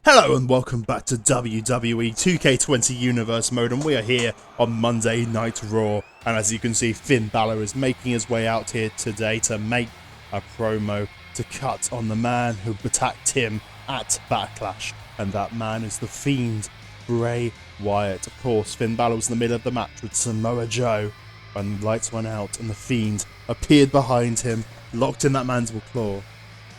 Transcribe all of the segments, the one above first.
Hello and welcome back to WWE 2K20 Universe Mode, and we are here on Monday Night Raw. And as you can see, Finn Balor is making his way out here today to make a promo to cut on the man who attacked him at Backlash. And that man is the Fiend, Bray Wyatt. Of course, Finn Balor was in the middle of the match with Samoa Joe when the lights went out and the Fiend appeared behind him, locked in that mandible claw,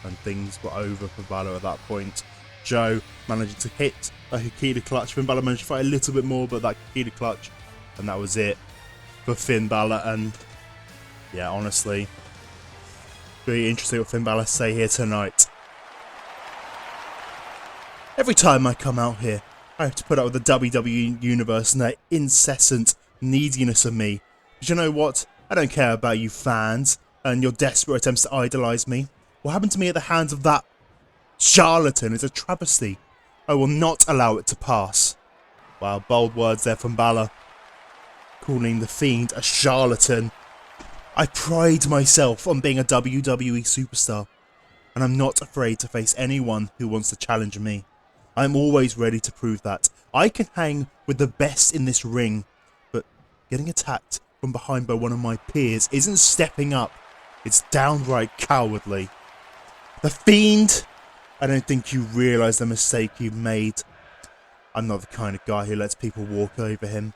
and things were over for Balor at that point. Joe managing to hit a Hikita clutch. Finn Balor managed to fight a little bit more, but that Hikita clutch, and that was it for Finn Balor. And yeah, honestly, really interesting what Finn Balor say here tonight. Every time I come out here, I have to put up with the WWE Universe and their incessant neediness of me. But you know what? I don't care about you fans and your desperate attempts to idolise me. What happened to me at the hands of that charlatan is a travesty. I will not allow it to pass. Wow, bold words there from Balor, calling the Fiend a charlatan. I pride myself on being a WWE superstar, and I'm not afraid to face anyone who wants to challenge me. I'm always ready to prove that. I can hang with the best in this ring, but getting attacked from behind by one of my peers isn't stepping up. It's downright cowardly. The Fiend, I don't think you realise the mistake you made. I'm not the kind of guy who lets people walk over him.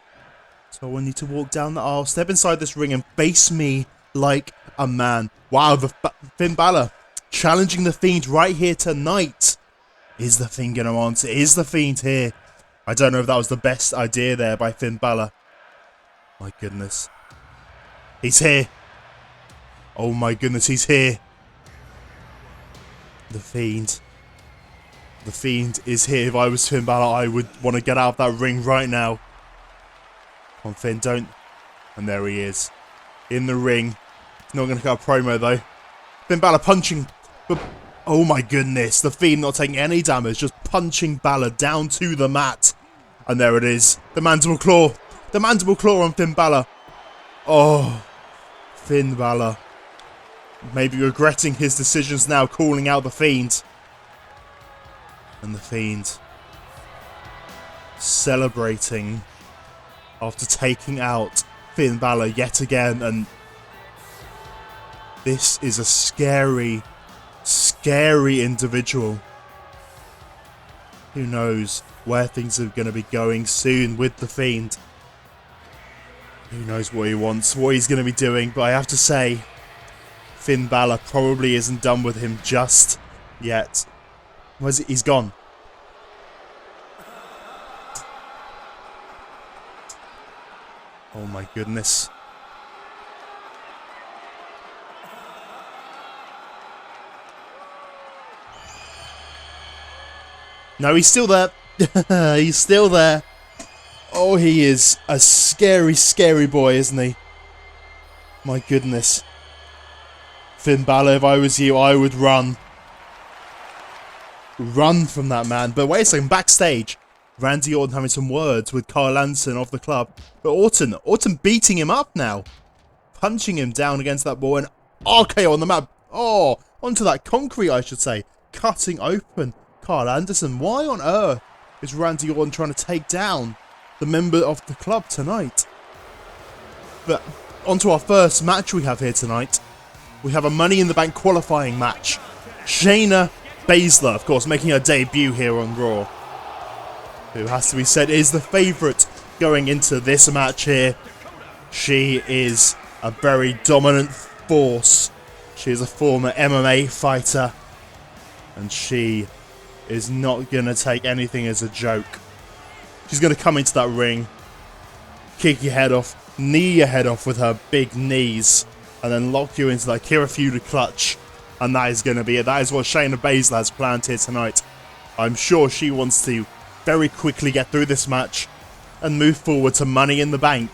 So I want you to walk down the aisle, step inside this ring and face me like a man. Wow, Finn Balor challenging the Fiend right here tonight. Is the Fiend going to answer? Is the Fiend here? I don't know if that was the best idea there by Finn Balor. My goodness. He's here. Oh my goodness, he's here. The Fiend. The Fiend is here. If I was Finn Balor, I would want to get out of that ring right now. Come on, Finn, don't. And there he is. In the ring. He's not going to cut a promo, though. Finn Balor punching. But, oh my goodness. The Fiend not taking any damage. Just punching Balor down to the mat. And there it is. The mandible claw. The mandible claw on Finn Balor. Oh. Finn Balor. Maybe regretting his decisions now, calling out the Fiend. And the Fiend celebrating after taking out Finn Balor yet again. And this is a scary, scary individual. Who knows where things are going to be going soon with the Fiend. Who knows what he wants, what he's going to be doing. But I have to say, Finn Balor probably isn't done with him just yet. Where's it? He's gone. Oh my goodness. No, he's still there. He's still there. Oh, he is a scary, scary boy, isn't he? My goodness. Finn Balor, if I was you, I would run. Run from that man. But wait a second, backstage, Randy Orton having some words with Carl Anderson of the club. But Orton beating him up now. Punching him down against that wall and RKO on the mat. Oh, onto that concrete, I should say. Cutting open Carl Anderson. Why on earth is Randy Orton trying to take down the member of the club tonight? But onto our first match we have here tonight. We have a Money in the Bank qualifying match. Shayna Bazler, of course, making her debut here on Raw. Who has to be said is the favourite going into this match here. She is a very dominant force. She is a former MMA fighter. And she is not going to take anything as a joke. She's going to come into that ring, kick your head off, knee your head off with her big knees, and then lock you into that Kirifuda clutch. And that is going to be it. That is what Shayna Bazler has planned here tonight. I'm sure she wants to very quickly get through this match and move forward to Money in the Bank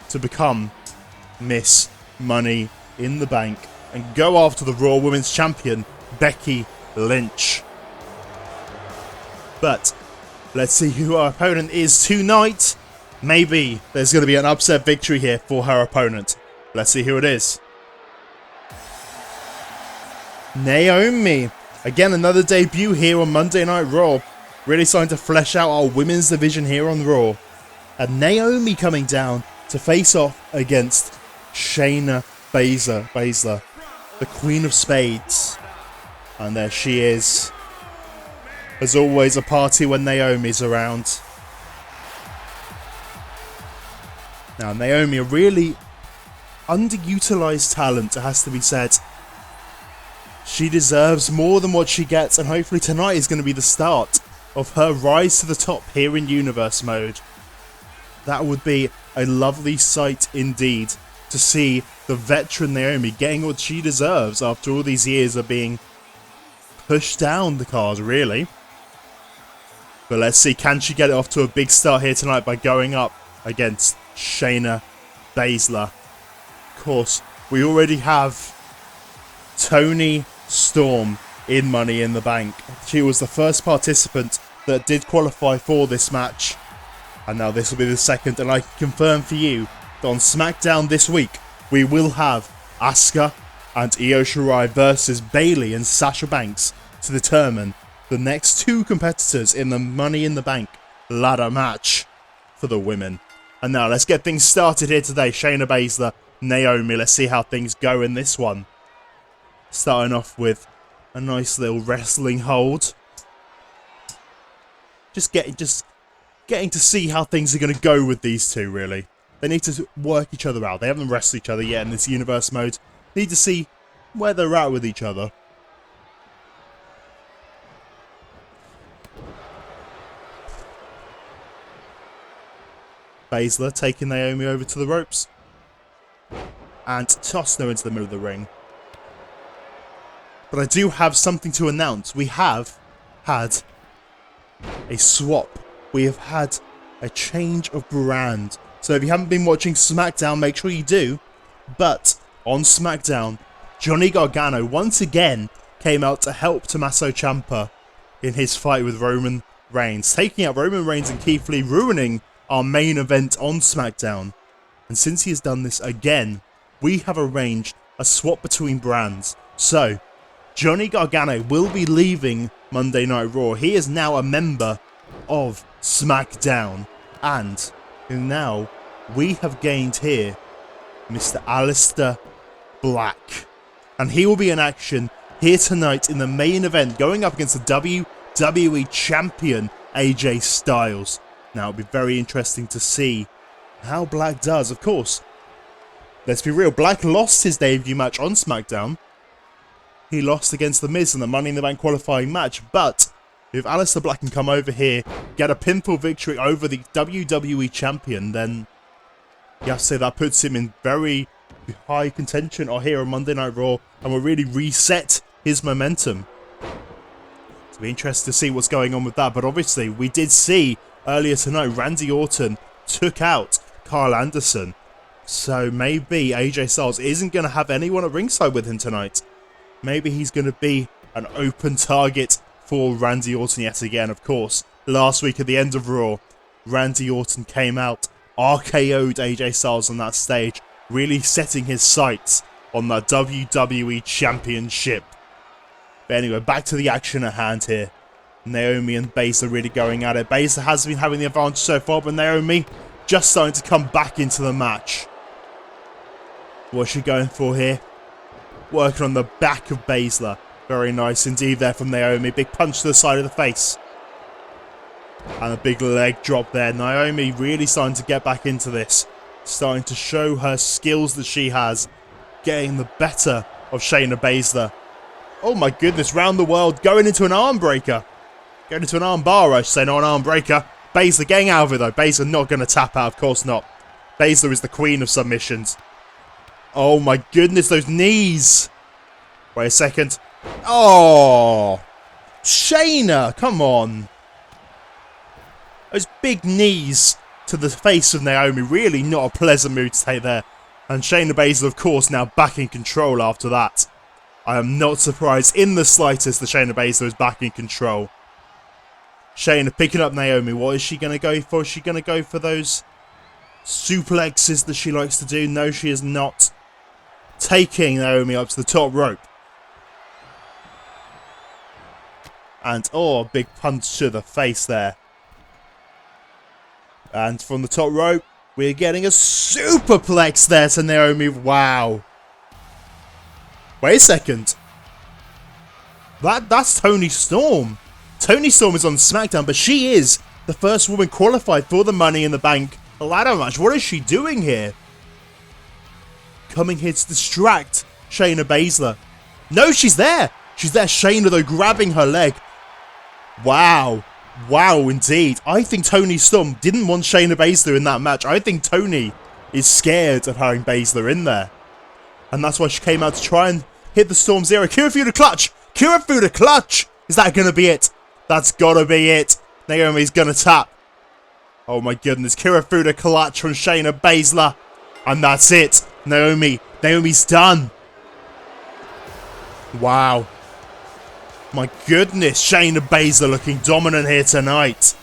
to become Miss Money in the Bank and go after the Raw Women's Champion, Becky Lynch. But let's see who our opponent is tonight. Maybe there's going to be an upset victory here for her opponent. Let's see who it is. Naomi. Again, another debut here on Monday Night Raw. Really starting to flesh out our women's division here on Raw. And Naomi coming down to face off against Shayna Bazler, the Queen of Spades. And there she is. There's always a party when Naomi's around. Now, Naomi, a really underutilized talent, it has to be said. She deserves more than what she gets, and hopefully tonight is going to be the start of her rise to the top here in Universe Mode. That would be a lovely sight indeed, to see the veteran Naomi getting what she deserves after all these years of being pushed down the card, really. But let's see, can she get it off to a big start here tonight by going up against Shayna Bazler? Of course, we already have Toni Storm in Money in the Bank. She was the first participant that did qualify for this match. And now this will be the second, and I can confirm for you that on SmackDown this week, we will have Asuka and Io Shirai versus Bayley and Sasha Banks to determine the next two competitors in the Money in the Bank ladder match for the women. And now let's get things started here today. Shayna Bazler, Naomi, let's see how things go in this one. Starting off with a nice little wrestling hold. Just getting to see how things are going to go with these two, really. They need to work each other out. They haven't wrestled each other yet in this Universe Mode. Need to see where they're at with each other. Bazler taking Naomi over to the ropes. And tossing her into the middle of the ring. But I do have something to announce. We have had a swap. We have had a change of brand. So if you haven't been watching SmackDown, make sure you do. But on SmackDown, Johnny Gargano once again came out to help Tommaso Ciampa in his fight with Roman Reigns, taking out Roman Reigns and Keith Lee, ruining our main event on SmackDown. And since he has done this again, we have arranged a swap between brands. So Johnny Gargano will be leaving Monday Night Raw. He is now a member of SmackDown. And now we have gained here Mr. Aleister Black. And he will be in action here tonight in the main event, going up against the WWE Champion AJ Styles. Now it'll be very interesting to see how Black does. Of course, let's be real, Black lost his debut match on SmackDown. He lost against The Miz in the Money in the Bank qualifying match, but if Aleister Black can come over here, get a pinfall victory over the WWE Champion, then you have to say that puts him in very high contention here on Monday Night Raw and will really reset his momentum. It'll be interesting to see what's going on with that, but obviously we did see earlier tonight Randy Orton took out Carl Anderson, so maybe AJ Styles isn't going to have anyone at ringside with him tonight. Maybe he's going to be an open target for Randy Orton yet again. Of course, last week at the end of Raw, Randy Orton came out, RKO'd AJ Styles on that stage, really setting his sights on the WWE Championship. But anyway, back to the action at hand here. Naomi and Bazler really going at it. Bazler has been having the advantage so far, but Naomi just starting to come back into the match. What's she going for here? Working on the back of Bazler. Very nice indeed there from Naomi. Big punch to the side of the face. And a big leg drop there. Naomi really starting to get back into this. Starting to show her skills that she has. Getting the better of Shayna Bazler. Oh my goodness, round the world. Going into an arm breaker. Going into an arm bar, I should say, not an arm breaker. Bazler getting out of it though. Bazler not going to tap out, of course not. Bazler is the queen of submissions. Oh my goodness, those knees. Wait a second. Oh, Shayna, come on. Those big knees to the face of Naomi, really not a pleasant move to take there. And Shayna Bazler, of course, now back in control after that. I am not surprised in the slightest that Shayna Bazler is back in control. Shayna picking up Naomi. What is she going to go for? Is she going to go for those suplexes that she likes to do? No, she is not. Taking Naomi up to the top rope. And, oh, big punch to the face there. And from the top rope, we're getting a superplex there to Naomi. Wow. Wait a second. That's Toni Storm. Toni Storm is on SmackDown, but she is the first woman qualified for the Money in the Bank ladder match. What is she doing here? Coming here to distract Shayna Bazler. No, she's there. She's there. Shayna, though, grabbing her leg. Wow. Wow, indeed. I think Toni Storm didn't want Shayna Bazler in that match. I think Toni is scared of having Bazler in there. And that's why she came out to try and hit the Storm Zero. Kira through the clutch. Kira through the clutch. Is that going to be it? That's got to be it. Naomi's going to tap. Oh my goodness. Kira through the clutch from Shayna Bazler. And that's it. Naomi's done. Wow. My goodness. Shayna Bazler looking dominant here tonight.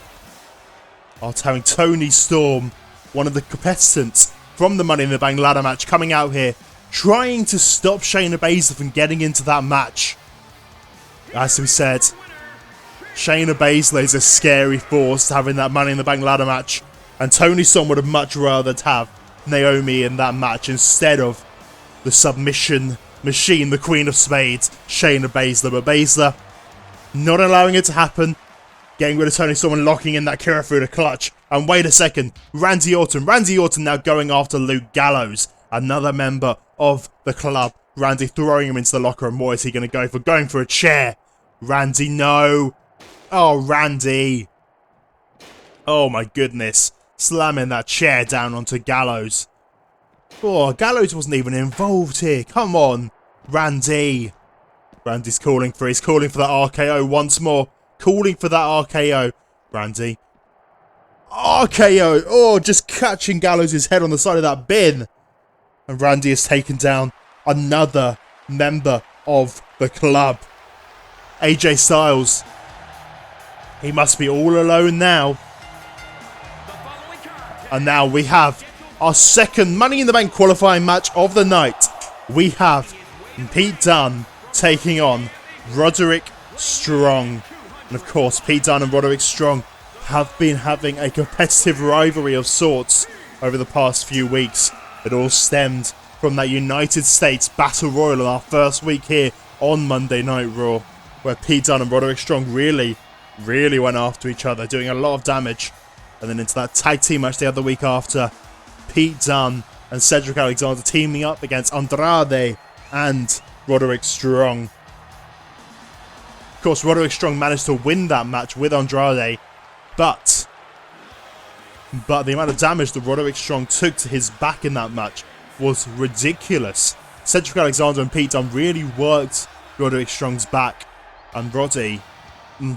After having Toni Storm, one of the competitors from the Money in the Bank ladder match, coming out here, trying to stop Shayna Bazler from getting into that match. As we said, Shayna Bazler is a scary force to have in that Money in the Bank ladder match. And Toni Storm would have much rather have Naomi in that match instead of the submission machine, the Queen of Spades, Shayna Bazler. But Bazler not allowing it to happen, getting rid of Toni Storm and locking in that Kira through the clutch. And wait a second, Randy Orton now going after Luke Gallows, another member of the club. Randy throwing him into the locker room. What is he going to go for? Going for a chair. Randy, no. Oh, Randy. Oh my goodness. Slamming that chair down onto Gallows. Oh, Gallows wasn't even involved here. Come on, Randy. Randy's calling for that RKO once more. Calling for that RKO. Randy. RKO. Oh, just catching Gallows' head on the side of that bin. And Randy has taken down another member of the club. AJ Styles. He must be all alone now. And now we have our second Money in the Bank qualifying match of the night. We have Pete Dunne taking on Roderick Strong. And of course, Pete Dunne and Roderick Strong have been having a competitive rivalry of sorts over the past few weeks. It all stemmed from that United States Battle Royal on our first week here on Monday Night Raw, where Pete Dunne and Roderick Strong really went after each other, doing a lot of damage. And then into that tag team match the other week after, Pete Dunne and Cedric Alexander teaming up against Andrade and Roderick Strong. Of course, Roderick Strong managed to win that match with Andrade, but the amount of damage that Roderick Strong took to his back in that match was ridiculous. Cedric Alexander and Pete Dunne really worked Roderick Strong's back, and Roddy,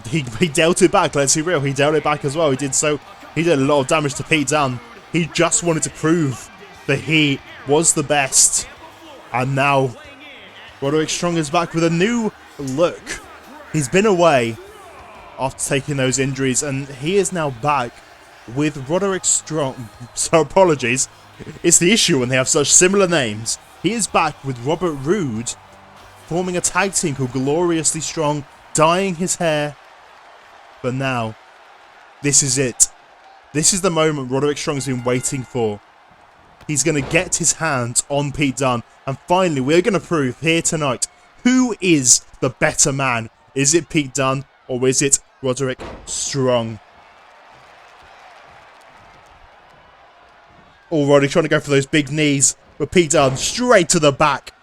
he dealt it back, let's be real, he dealt it back as well. He did a lot of damage to Pete Dunne. He just wanted to prove that he was the best. And now, Roderick Strong is back with a new look. He's been away after taking those injuries, and he is now back with Roderick Strong. So apologies, it's the issue when they have such similar names. He is back with Robert Roode, forming a tag team called Gloriously Strong, dyeing his hair. But now, this is it. This is the moment Roderick Strong's been waiting for. He's going to get his hands on Pete Dunne. And finally, we're going to prove here tonight, who is the better man? Is it Pete Dunne or is it Roderick Strong? Oh, Roderick trying to go for those big knees. But Pete Dunne straight to the back.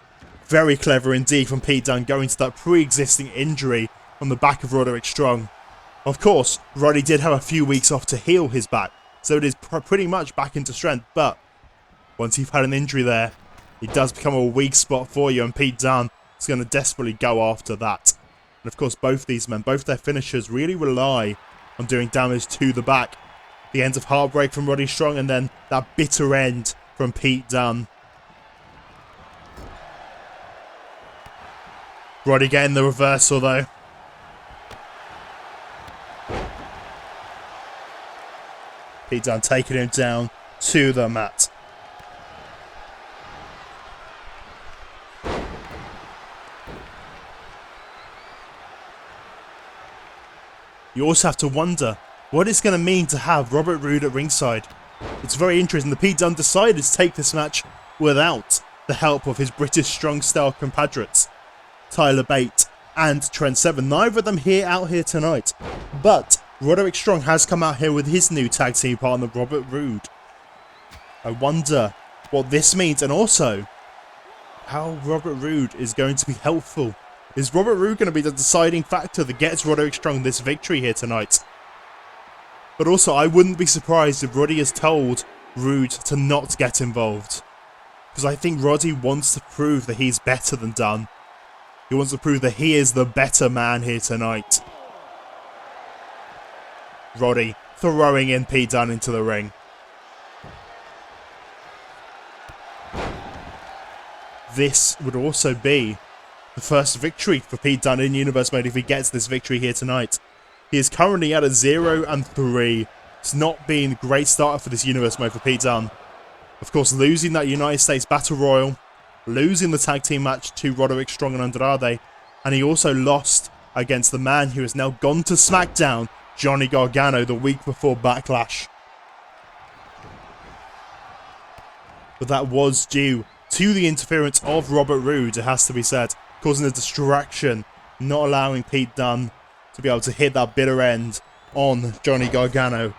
Very clever indeed from Pete Dunne, going to that pre-existing injury on the back of Roderick Strong. Of course, Roddy did have a few weeks off to heal his back, so it is pretty much back into strength, but once you've had an injury there, it does become a weak spot for you, and Pete Dunne is going to desperately go after that. And of course, both these men, both their finishers really rely on doing damage to the back. The end of Heartbreak from Roddy Strong, and then that bitter end from Pete Dunne. Roddy getting the reversal though. Pete Dunne taking him down to the mat. you also have to wonder what it's going to mean to have Robert Roode at ringside. It's very interesting. The Pete Dunne decided to take this match without the help of his British strong-style compatriots, Tyler Bate and Trent Seven. Neither of them out here tonight. But Roderick Strong has come out here with his new tag team partner, Robert Roode. I wonder what this means, and also how Robert Roode is going to be helpful. Is Robert Roode going to be the deciding factor that gets Roderick Strong this victory here tonight? But also, I wouldn't be surprised if Roddy has told Roode to not get involved. Because I think Roddy wants to prove that he's better than Dunne. He wants to prove that he is the better man here tonight. Roddy throwing in Pete Dunne into the ring. This would also be the first victory for Pete Dunne in Universe Mode if he gets this victory here tonight. He is currently at a 0-3. It's not been a great start for this Universe Mode for Pete Dunne. Of course, losing that United States Battle Royal, losing the tag team match to Roderick Strong and Andrade, and he also lost against the man who has now gone to SmackDown, Johnny Gargano, the week before Backlash. But that was due to the interference of Robert Roode, it has to be said, causing a distraction, not allowing Pete Dunne to be able to hit that bitter end on Johnny Gargano.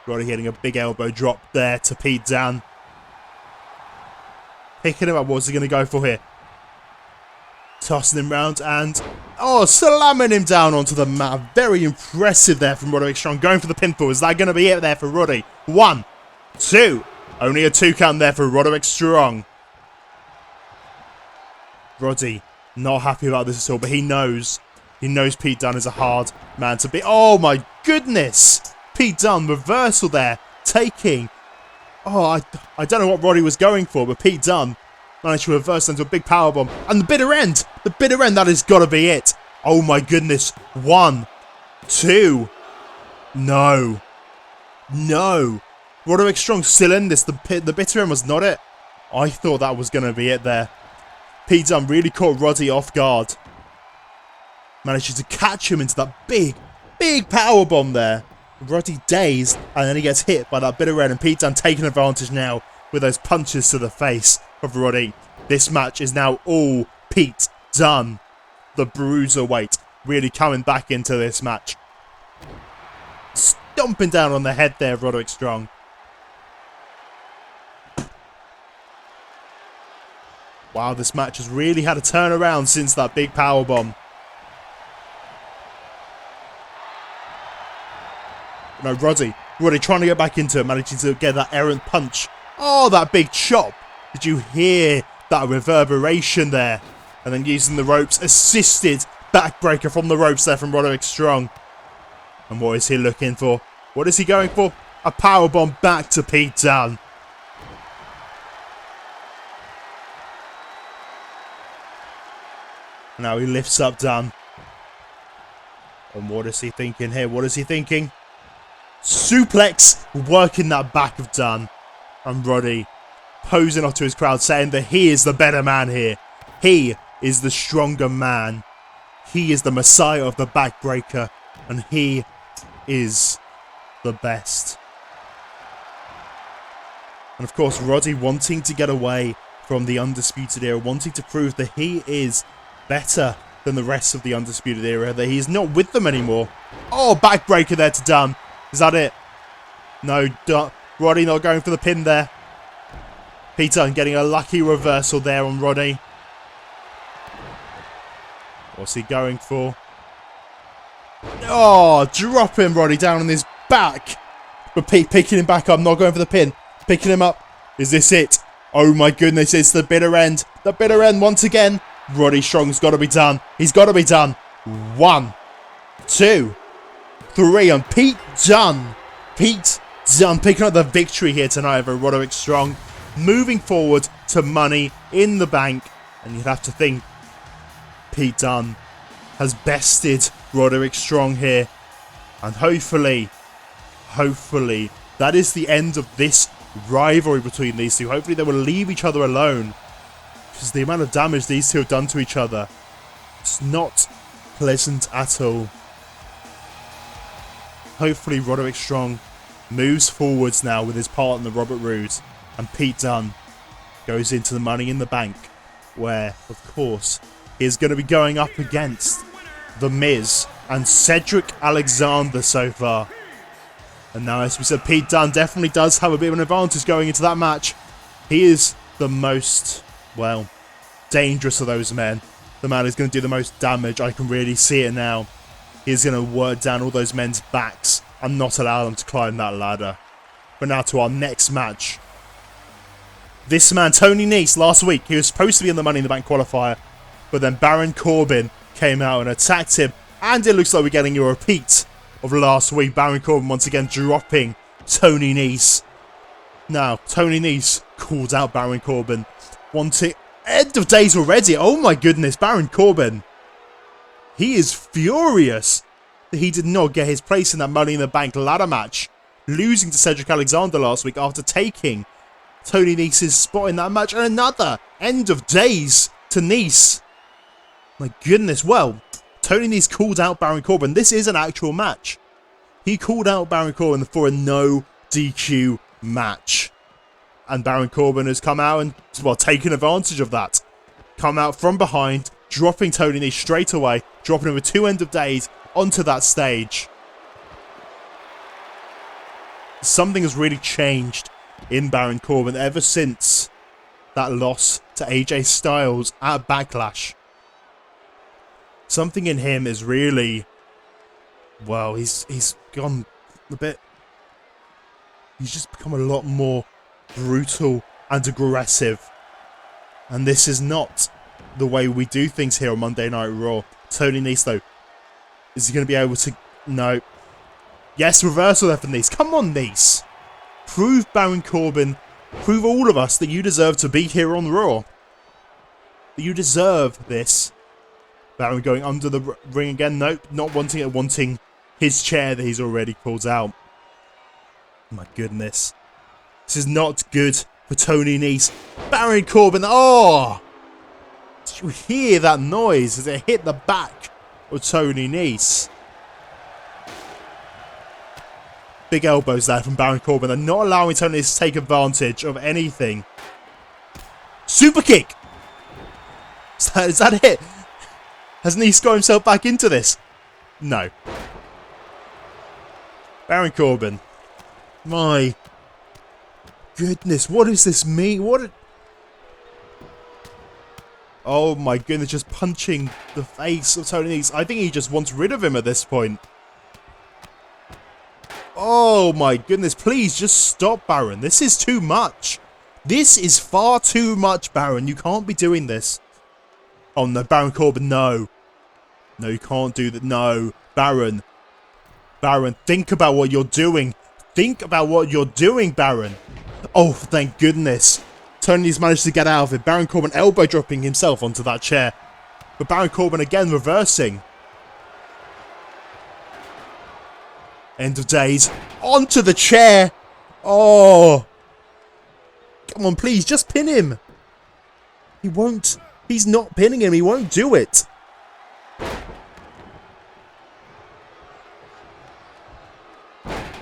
Roddy hitting a big elbow drop there to Pete Dunne. Picking him up, what's he going to go for here? Tossing him round and, slamming him down onto the mat. Very impressive there from Roderick Strong. Going for the pinfall. Is that going to be it there for Roddy? 1, 2. Only a 2 count there for Roderick Strong. Roddy not happy about this at all, but he knows Pete Dunne is a hard man to beat. Oh my goodness! Pete Dunne, reversal there, taking... I don't know what Roddy was going for, but Pete Dunne managed to reverse into a big powerbomb. And the bitter end! The bitter end, that has got to be it! Oh my goodness. 1, 2... No. No. Roderick Strong still in this. The bitter end was not it. I thought that was going to be it there. Pete Dunne really caught Roddy off guard. Manages to catch him into that big powerbomb there. Roddy dazed, and then he gets hit by that bitter end, and Pete Dunne taking advantage now with those punches to the face of Roddy. This match is now all Pete Dunne. The bruiserweight really coming back into this match. Stomping down on the head there of Roderick Strong. Wow, this match has really had a turnaround since that big powerbomb. No, Roddy trying to get back into it, managing to get that errant punch. Oh, that big chop. Did you hear that reverberation there? And then using the ropes, assisted backbreaker from the ropes there from Roderick Strong. And what is he looking for? What is he going for? A powerbomb back to Pete Dunne. Now he lifts up Dunne. And what is he thinking here? What is he thinking? Suplex, working that back of Dunne. And Roddy posing off to his crowd, saying that he is the better man here. He is the stronger man. He is the messiah of the backbreaker. And he is the best. And of course, Roddy wanting to get away from the Undisputed Era, wanting to prove that he is better than the rest of the Undisputed Era, that he's not with them anymore. Oh, backbreaker there to Dunne. Is that it? No, Roddy not going for the pin there. Pete Dunne getting a lucky reversal there on Roddy. What's he going for? Oh, dropping Roddy down on his back. But Pete picking him back up, not going for the pin. Picking him up. Is this it? Oh my goodness, it's the bitter end. The bitter end once again. Roddy Strong's got to be done. He's got to be done. 1, 2, 3, and Pete Dunne. Pete Dunne picking up the victory here tonight over Roderick Strong. Moving forward to Money in the Bank. And you'd have to think Pete Dunne has bested Roderick Strong here. And hopefully, that is the end of this rivalry between these two. Hopefully they will leave each other alone. Because the amount of damage these two have done to each other, it's not pleasant at all. Hopefully Roderick Strong moves forwards now with his partner Robert Roode, and Pete Dunne goes into the Money in the Bank, where, of course, he is going to be going up against The Miz and Cedric Alexander so far. And now, as we said, Pete Dunne definitely does have a bit of an advantage going into that match. He is the most, well, dangerous of those men. The man who's going to do the most damage. I can really see it now. He's going to work down all those men's backs and not allow them to climb that ladder. But now to our next match. This man, Tony Nese, last week, he was supposed to be in the Money in the Bank qualifier, but then Baron Corbin came out and attacked him, and it looks like we're getting a repeat of last week. Baron Corbin once again dropping Tony Nese. Now, Tony Nese called out Baron Corbin, wanting end of days already. Oh my goodness, Baron Corbin. He is furious that he did not get his place in that Money in the Bank ladder match, losing to Cedric Alexander last week after taking Tony Nese's spot in that match, and another end of days to Nese. My goodness, well, Tony Nese called out Baron Corbin. This is an actual match. He called out Baron Corbin for a no DQ match. And Baron Corbin has come out and, well, taken advantage of that. Come out from behind, dropping Tony Nese straight away, dropping him with 2 end of days onto that stage. Something has really changed in Baron Corbin ever since that loss to AJ Styles at Backlash. Something in him is really, well, he's gone a bit, he's just become a lot more brutal and aggressive. And this is not the way we do things here on Monday Night Raw. Tony Nese, though, is he going to be able to, no. Yes, reversal there for Nese. Come on, Nese. Prove Baron Corbin, prove all of us that you deserve to be here on Raw. That you deserve this. Baron going under the ring again. Nope, not wanting it, wanting his chair that he's already pulled out. My goodness. This is not good for Tony Nese. Baron Corbin, oh! Did you hear that noise as it hit the back of Tony Nese? Big elbows there from Baron Corbin. They're not allowing Tony Nese to take advantage of anything. Super kick! Is that it? Has Nese got himself back into this? No. Baron Corbin. My goodness, what does this mean? Oh my goodness, just punching the face of Tony Nese. I think he just wants rid of him at this point. Oh my goodness, please just stop, Baron. This is too much. This is far too much, Baron. You can't be doing this. Oh no, Baron Corbin, no. No, you can't do that. No, Baron. Baron, think about what you're doing. Think about what you're doing, Baron. Oh, thank goodness. Tony's managed to get out of it. Baron Corbin elbow dropping himself onto that chair. But Baron Corbin again reversing. End of days. Onto the chair. Oh. Come on, please, just pin him. He won't. He's not pinning him. He won't do it.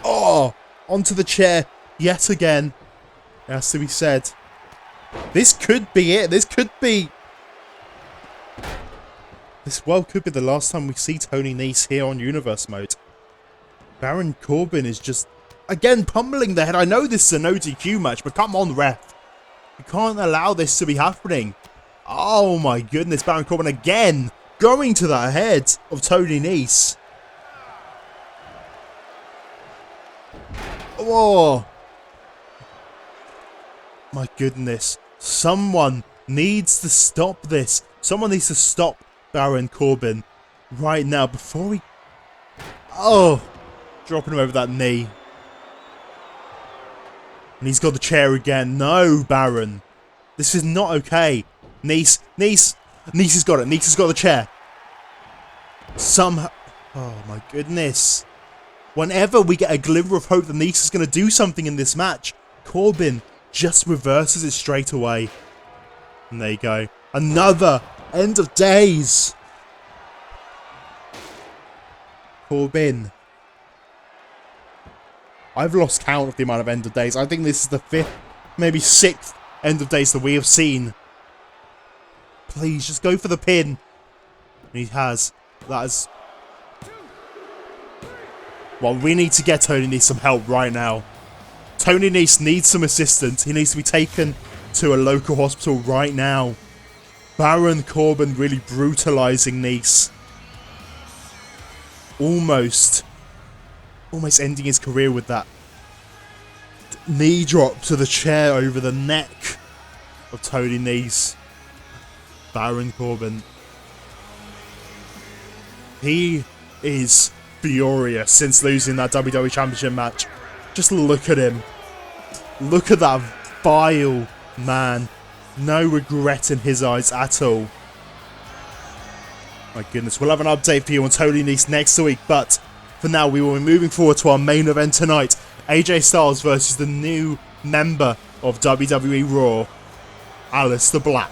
Oh. Onto the chair yet again. It has to be said. This could be it. This could be... This well could be the last time we see Tony Nese here on Universe Mode. Baron Corbin is just, again, pummeling the head. I know this is a no DQ match, but come on, ref. You can't allow this to be happening. Oh my goodness, Baron Corbin again going to the head of Tony Nese. Oh. My goodness. Someone needs to stop this. Someone needs to stop Baron Corbin right now before we... Oh. Dropping him over that knee. And he's got the chair again. No, Baron. This is not okay. Nese has got it. Nese has got the chair. Somehow... Oh my goodness. Whenever we get a glimmer of hope that Nese is going to do something in this match, Corbin just reverses it straight away. And there you go. Another end of days. Corbin. I've lost count of the amount of end of days. I think this is the 5th, maybe 6th end of days that we have seen. Please, just go for the pin. And he has. That is... Well, we need to get Tony Nese some help right now. Tony Nese needs some assistance. He needs to be taken to a local hospital right now. Baron Corbin really brutalizing Nese. Almost ending his career with that knee drop to the chair over the neck of Tony Nese. Baron Corbin. He is furious since losing that WWE Championship match. Just look at him. Look at that vile man. No regret in his eyes at all. My goodness, we'll have an update for you on Tony Nese next week, but for now we will be moving forward to our main event tonight. AJ Styles versus the new member of WWE Raw, Aleister Black.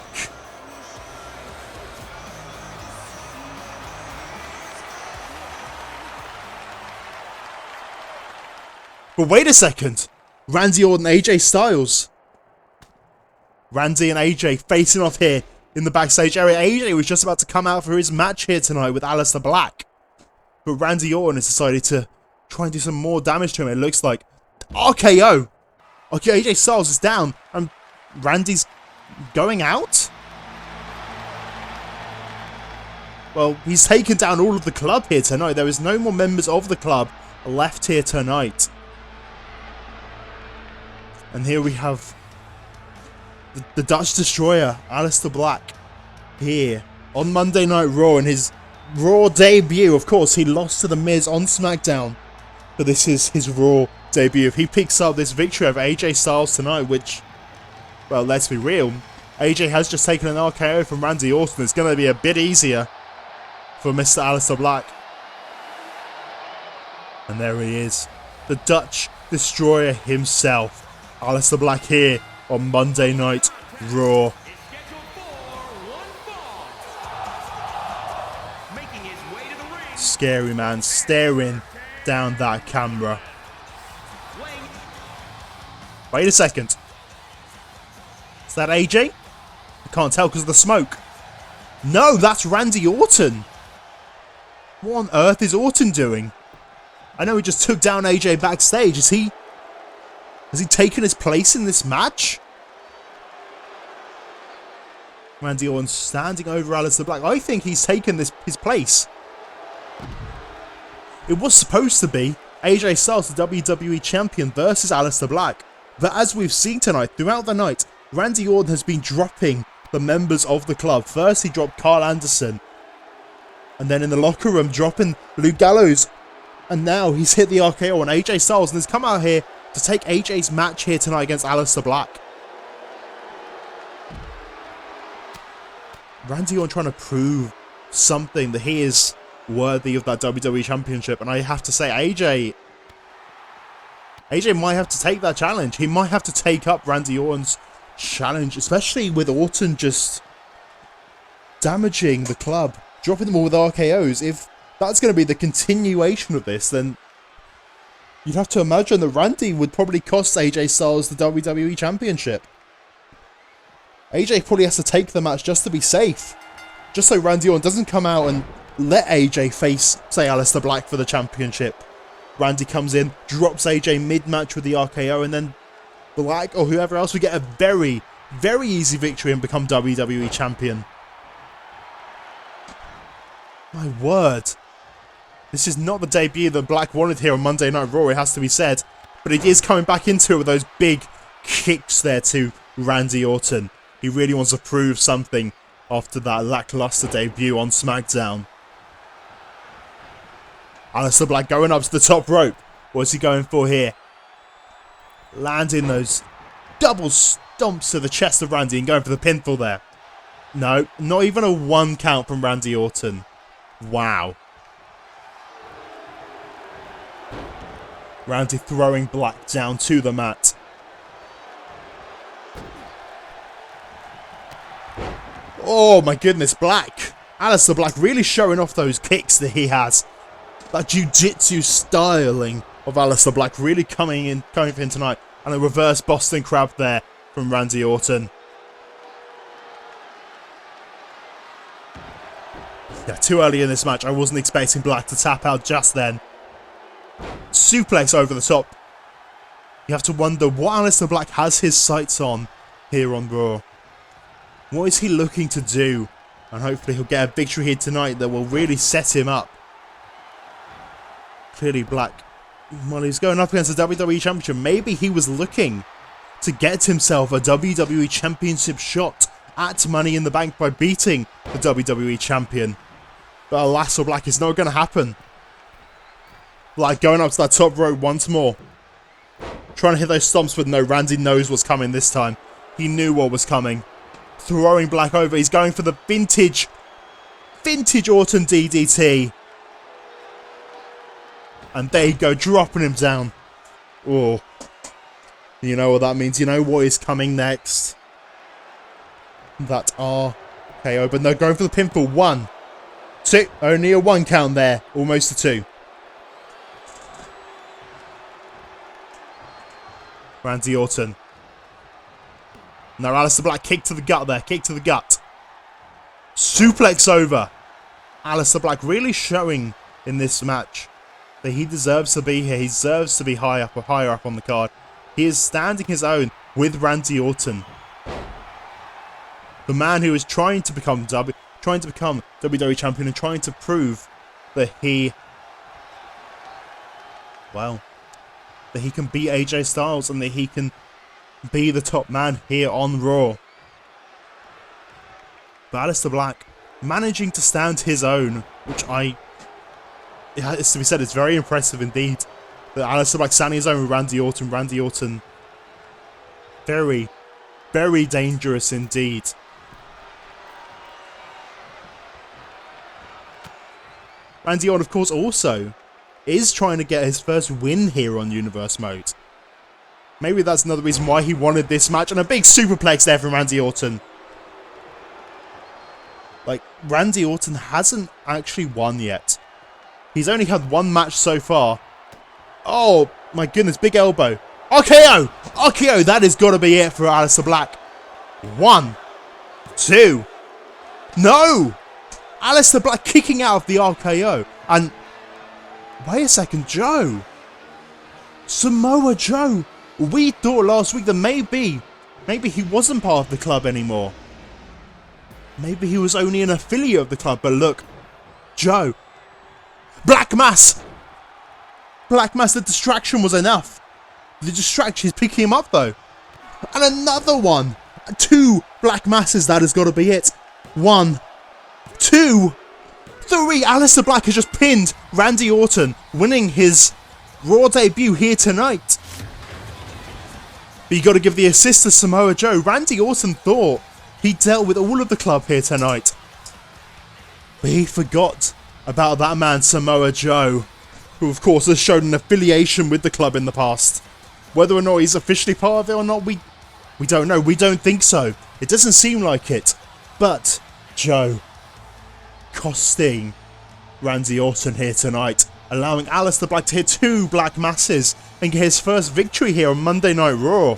But wait a second. Randy Orton, AJ Styles. Randy and AJ facing off here in the backstage area. AJ was just about to come out for his match here tonight with Aleister Black. But Randy Orton has decided to try and do some more damage to him. It looks like RKO. Okay, AJ Styles is down. And Randy's going out? Well, he's taken down all of the club here tonight. There is no more members of the club left here tonight. And here we have the Dutch Destroyer, Aleister Black, here on Monday Night Raw in his Raw debut. Of course, he lost to The Miz on SmackDown, but this is his Raw debut. If he picks up this victory over AJ Styles tonight, which, well, let's be real, AJ has just taken an RKO from Randy Orton. It's going to be a bit easier for Mr. Aleister Black. And there he is, the Dutch Destroyer himself. Aleister Black here on Monday Night Raw. Scary man staring down that camera. Wait a second. Is that AJ? I can't tell because of the smoke. No, that's Randy Orton. What on earth is Orton doing? I know he just took down AJ backstage. Has he taken his place in this match? Randy Orton standing over Aleister Black. I think he's taken his place. It was supposed to be AJ Styles, the WWE Champion, versus Aleister Black. But as we've seen tonight, throughout the night, Randy Orton has been dropping the members of the club. First, he dropped Carl Anderson. And then in the locker room, dropping Luke Gallows. And now he's hit the RKO on AJ Styles and has come out here to take AJ's match here tonight against Aleister Black. Randy Orton trying to prove something, that he is worthy of that WWE Championship. And I have to say, AJ might have to take that challenge. He might have to take up Randy Orton's challenge, especially with Orton just damaging the club, dropping them all with RKOs. If that's going to be the continuation of this, then you'd have to imagine that Randy would probably cost AJ Styles the WWE Championship. AJ probably has to take the match just to be safe. Just so Randy Orton doesn't come out and let AJ face, say, Aleister Black for the championship. Randy comes in, drops AJ mid-match with the RKO, and then Black or whoever else would get a very, very easy victory and become WWE Champion. My word. This is not the debut that Black wanted here on Monday Night Raw, it has to be said. But he is coming back into it with those big kicks there to Randy Orton. He really wants to prove something after that lackluster debut on SmackDown. Aleister Black going up to the top rope. What's he going for here? Landing those double stomps to the chest of Randy and going for the pinfall there. No, not even a 1 count from Randy Orton. Wow. Randy throwing Black down to the mat. Oh my goodness, Black. Aleister Black really showing off those kicks that he has. That jiu-jitsu styling of Aleister Black really coming for him tonight. And a reverse Boston Crab there from Randy Orton. Yeah, too early in this match. I wasn't expecting Black to tap out just then. Suplex over the top. You have to wonder what Aleister Black has his sights on here on Raw. What is he looking to do? And hopefully he'll get a victory here tonight that will really set him up. Clearly Black, well, he's going up against the WWE Championship. Maybe he was looking to get himself a WWE Championship shot at Money in the Bank by beating the WWE Champion. But Aleister Black, it's not going to happen. Like going up to that top rope once more. Trying to hit those stomps, but no, Randy knows what's coming this time. He knew what was coming. Throwing Black over. He's going for the vintage Orton DDT. And there you go, dropping him down. Oh. You know what that means. You know what is coming next. That RKO. But no, going for the pinfall. 1, 2. Only a 1 count there. Almost a 2. Randy Orton. Now Aleister Black, kick to the gut there. Kick to the gut. Suplex over. Aleister Black really showing in this match that he deserves to be here. He deserves to be higher up on the card. He is standing his own with Randy Orton. The man who is trying to become WWE Champion and trying to prove that he, well, that he can beat AJ Styles and that he can be the top man here on Raw. But Aleister Black managing to stand his own, which it has to be said, it's very impressive indeed. That Aleister Black standing his own with Randy Orton. Randy Orton, very, very dangerous indeed. Randy Orton, of course, also is trying to get his first win here on Universe Mode. Maybe that's another reason why he wanted this match. And a big superplex there from Randy Orton. Like, Randy Orton hasn't actually won yet. He's only had 1 match so far. Oh, my goodness, big elbow. RKO! RKO, that has got to be it for Aleister Black. 1, 2. No! Aleister Black kicking out of the RKO. And wait a second, Joe. Samoa Joe. We thought last week that maybe he wasn't part of the club anymore. Maybe he was only an affiliate of the club. But look, Joe. Black Mass. Black Mass, the distraction was enough. The distraction is picking him up though. And another one. 2 Black Masses, that has got to be it. 1, 2, 3. Aleister Black has just pinned Randy Orton, winning his Raw debut here tonight. But you got to give the assist to Samoa Joe. Randy Orton thought he dealt with all of the club here tonight. But he forgot about that man, Samoa Joe, who of course has shown an affiliation with the club in the past. Whether or not he's officially part of it or not, we don't know. We don't think so. It doesn't seem like it. But Joe costing Randy Orton here tonight, allowing Aleister Black to hit 2 Black Masses and get his first victory here on Monday Night Raw.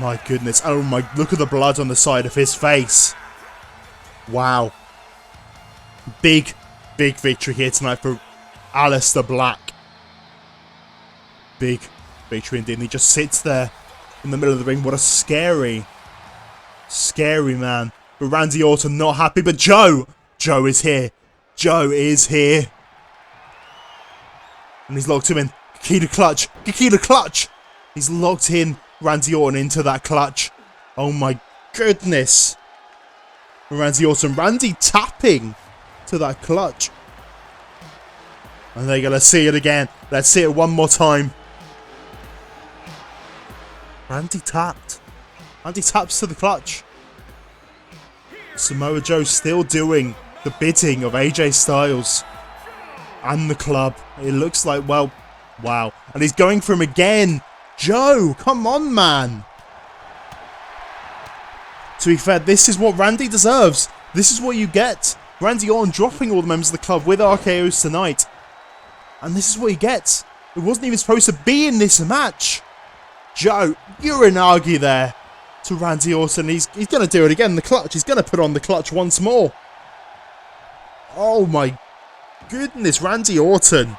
My goodness. Oh my, look at the blood on the side of his face. Wow. Big victory here tonight for Aleister Black. Big victory indeed. And he just sits there in the middle of the ring. What a scary man. But Randy Orton not happy. But Joe is here. Joe is here. And he's locked him in. Kikita clutch. Kikita clutch. He's locked in Randy Orton into that clutch. Oh my goodness. Randy Orton. Randy tapping to that clutch. And they're going to see it again. Let's see it one more time. Randy tapped. Randy taps to the clutch. Samoa Joe still doing the bidding of AJ Styles and the club. It looks like, well, wow. And he's going for him again. Joe, come on, man. To be fair, this is what Randy deserves. This is what you get. Randy Orton dropping all the members of the club with RKOs tonight. And this is what he gets. It wasn't even supposed to be in this match. Joe, Uranagi there to Randy Orton. He's going to do it again. The clutch. He's going to put on the clutch once more. Oh my goodness, Randy Orton.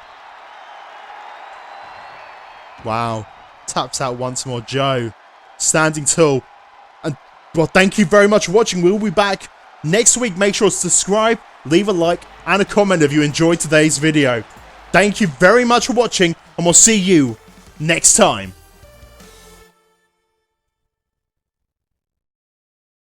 Wow. Taps out once more. Joe standing tall. And well, thank you very much for watching. We'll be back next week. Make sure to subscribe, leave a like and a comment if you enjoyed today's video. Thank you very much for watching, and we'll see you next time.